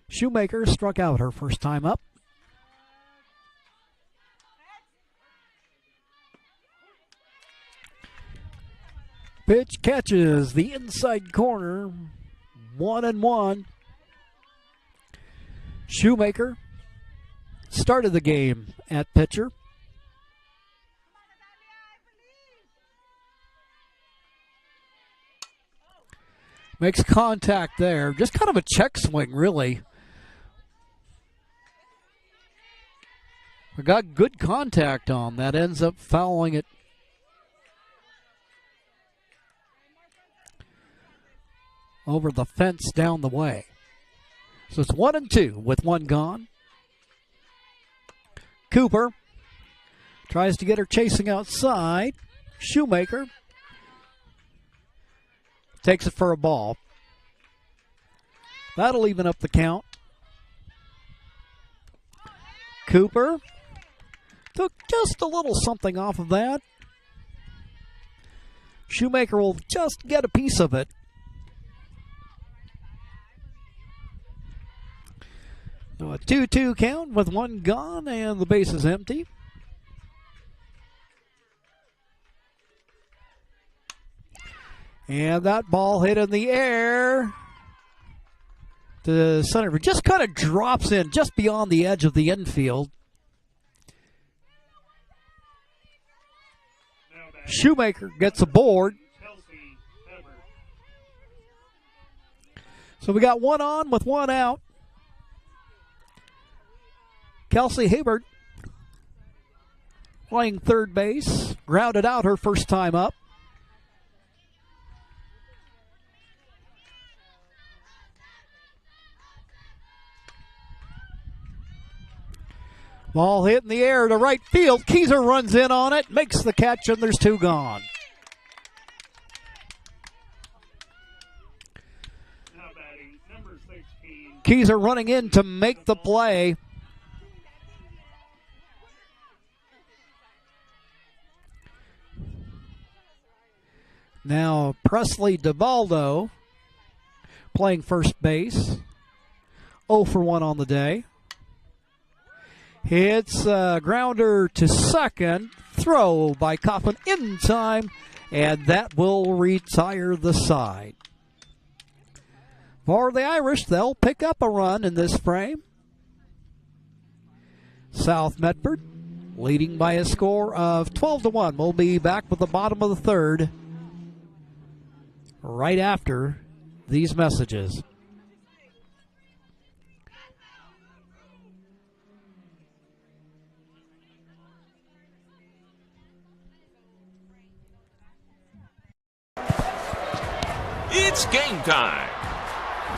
Shoemaker struck out her first time up. Pitch catches the inside corner. 1-1. Shoemaker started the game at pitcher. Makes contact there. Just kind of a check swing, really. We got good contact on. That ends up fouling it. Over the fence down the way. So it's 1-2 with one gone. Cooper tries to get her chasing outside. Shoemaker takes it for a ball. That'll even up the count. Cooper took just a little something off of that. Shoemaker will just get a piece of it. So a 2-2 count with one gone and the base is empty. And that ball hit in the air to center. Just kind of drops in just beyond the edge of the infield. Shoemaker gets aboard. So we got one on with one out. Kelsey Hibbert playing third base. Grounded out her first time up. Ball hit in the air to right field. Keyser runs in on it, makes the catch, and there's two gone. Keyser running in to make the play. Now Presley DeValdo playing first base. 0 for 1 on the day. Hits a grounder to second. Throw by Kaufman in time, and that will retire the side. For the Irish, they'll pick up a run in this frame. South Medford leading by a score of 12-1. We'll be back with the bottom of the third right after these messages.
It's game time.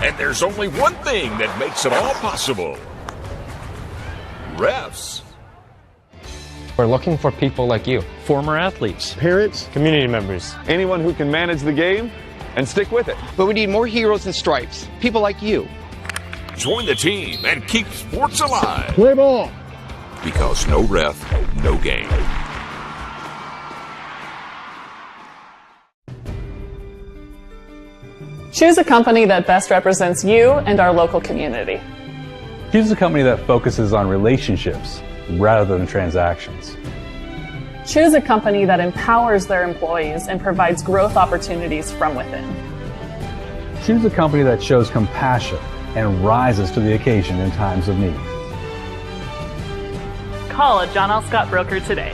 And there's only one thing that makes it all possible. Refs.
We're looking for people like you. Former athletes.
Parents.
Community members.
Anyone who can manage the game and stick with it.
But we need more heroes and stripes. People like you.
Join the team and keep sports alive.
Play ball.
Because no ref, no game.
Choose a company that best represents you and our local community.
Choose a company that focuses on relationships rather than transactions.
Choose a company that empowers their employees and provides growth opportunities from within.
Choose a company that shows compassion and rises to the occasion in times of need.
Call a John L. Scott broker today.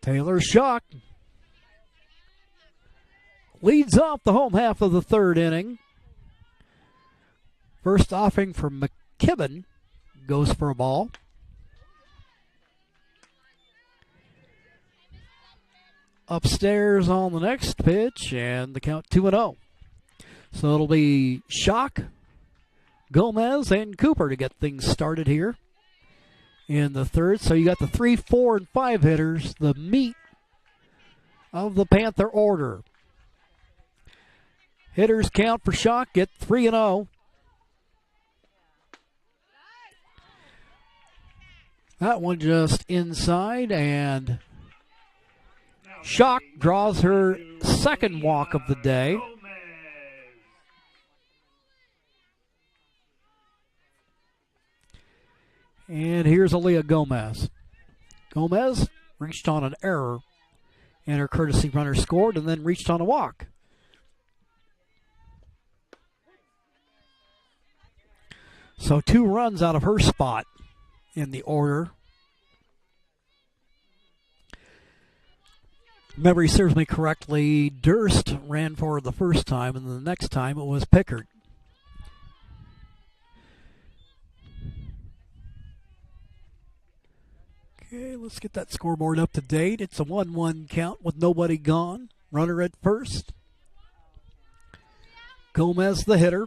Taylor Schock leads off the home half of the third inning. First offering for McKibben goes for a ball. Upstairs on the next pitch, and the count 2-0. So it'll be Schock, Gomez, and Cooper to get things started here in the third. So you got the 3, 4, and 5 hitters, the meat of the Panther order. Hitters count for Schock get 3-0. That one just inside, and Schock draws her second walk of the day. And here's Aaliyah Gomez. Gomez reached on an error, and her courtesy runner scored and then reached on a walk. So 2 runs out of her spot in the order. memory serves me correctly, Durst ran for the first time, and the next time it was Pickard. Okay, let's get that scoreboard up to date. It's a 1-1 count with nobody gone. Runner at first. Gomez the hitter.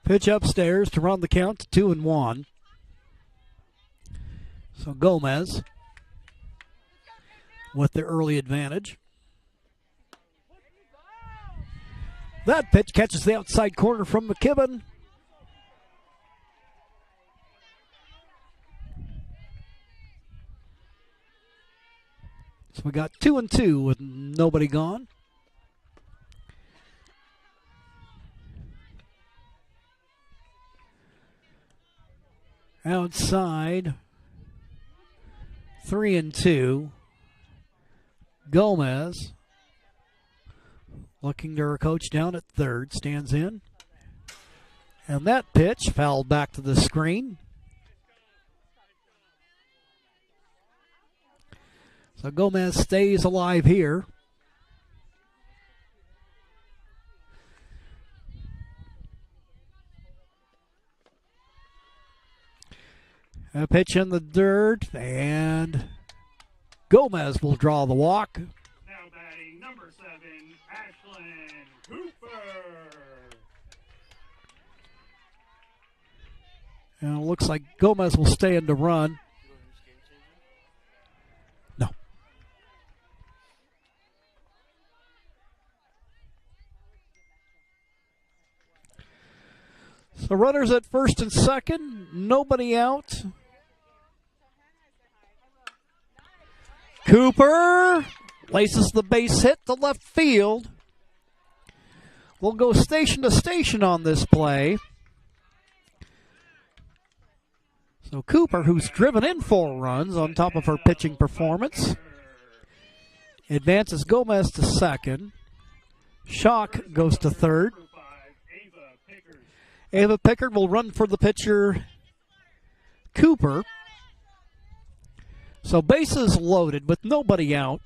Pitch upstairs to run the count to 2-1. So Gomez with the early advantage. That pitch catches the outside corner from McKibben. So we got 2-2 with nobody gone. Outside, 3-2. Gomez looking to her coach down at third, stands in. And that pitch fouled back to the screen. So Gomez stays alive here. A pitch in the dirt, and Gomez will draw the walk.
Now batting number 7, Ashlyn Cooper.
And it looks like Gomez will stay in to run. No. So runners at first and second, nobody out. Cooper laces the base hit to left field. We'll go station to station on this play. So Cooper, who's driven in 4 runs on top of her pitching performance, advances Gomez to second. Schock goes to third. Ava Pickard will run for the pitcher, Cooper. So bases loaded with nobody out.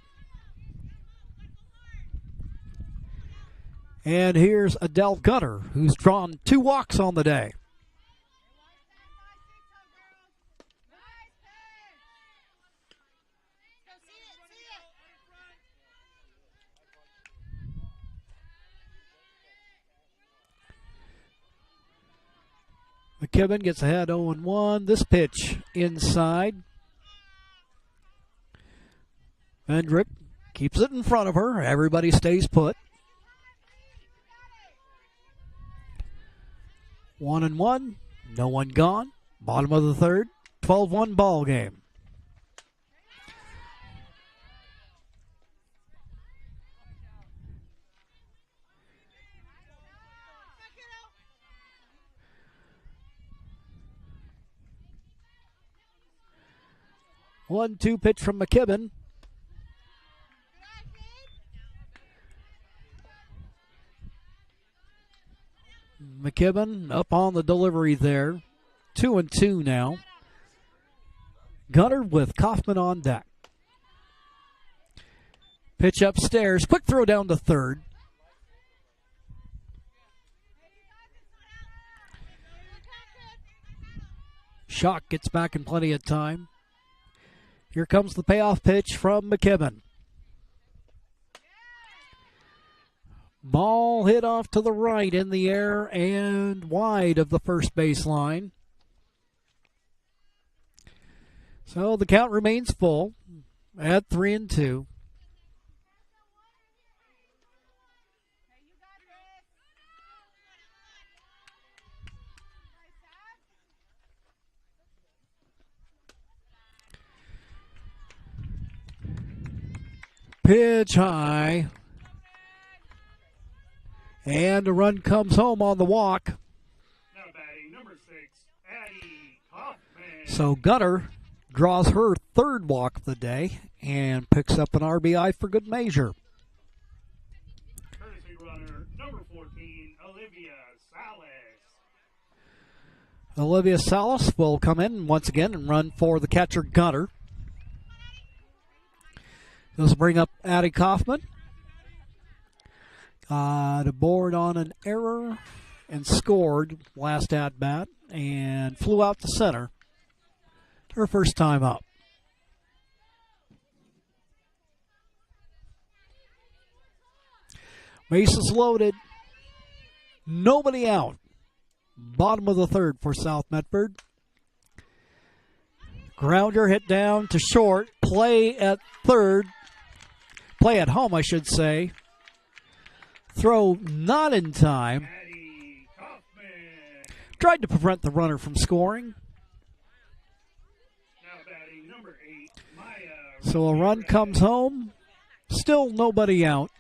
And here's Adele Gutter, who's drawn 2 walks on the day. McKibben gets ahead 0-1. This pitch inside. Hendrick keeps it in front of her. Everybody stays put. 1-1. No one gone. Bottom of the third. 12-1 ball game. One-two pitch from McKibben. McKibben up on the delivery there. 2-2 now. Gunner with Kaufman on deck. Pitch upstairs. Quick throw down to third. Schock gets back in plenty of time. Here comes the payoff pitch from McKibben. Ball hit off to the right in the air and wide of the first baseline. So the count remains full at 3-2. Pitch high. And a run comes home on the walk.
Now batting number 6, Addie Kaufman.
So Gutter draws her third walk of the day and picks up an RBI for good measure.
varsity runner, number 14, Olivia Salas.
Olivia Salas will come in once again and run for the catcher Gunter. This will bring up Addie Kaufman. Got aboard on an error and scored last at bat and flew out to center. Her first time up. Bases loaded. Nobody out. Bottom of the third for South Medford. Grounder hit down to short. Play at third. Play at home, I should say. Throw not in time. Tried to prevent the runner from scoring. So a run comes home. Still nobody out.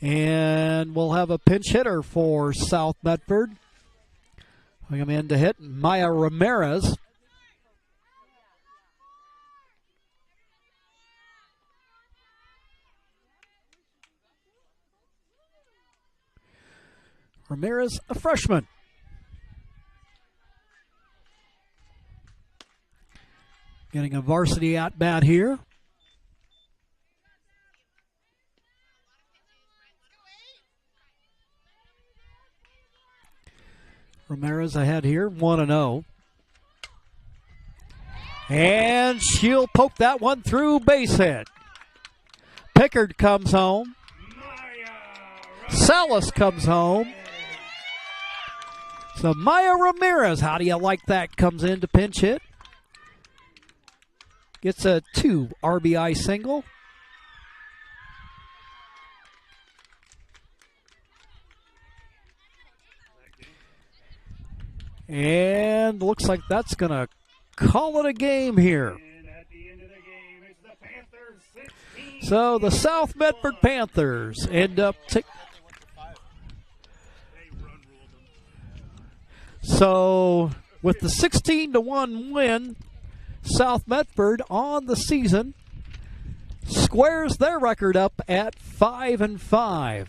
And we'll have a pinch hitter for South Medford. We come in to hit Maya Ramirez. Ramirez, a freshman. Getting a varsity at-bat here. Ramirez ahead here, 1-0. And she'll poke that one through, base hit. Pickard comes home. Salas comes home. So Maya Ramirez, how do you like that? Comes in to pinch hit. Gets a 2 RBI single. And looks like that's going to call it a game here. So the South Medford Panthers end up So with the 16-1 win, South Medford on the season squares their record up at 5-5.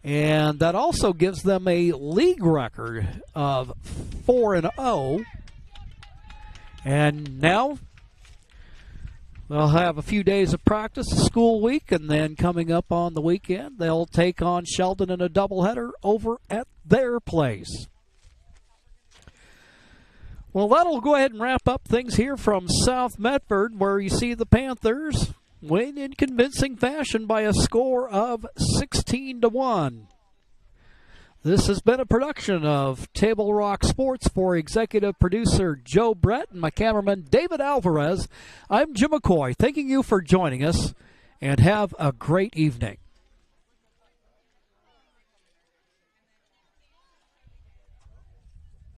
And that also gives them a league record of 4-0. And now they'll have a few days of practice, a school week, and then coming up on the weekend, they'll take on Sheldon in a doubleheader over at their place. Well, that'll go ahead and wrap up things here from South Medford, where you see the Panthers win in convincing fashion by a score of 16-1. This has been a production of Table Rock Sports for executive producer Joe Brett and my cameraman David Alvarez. I'm Jim McCoy, thanking you for joining us, and have a great evening.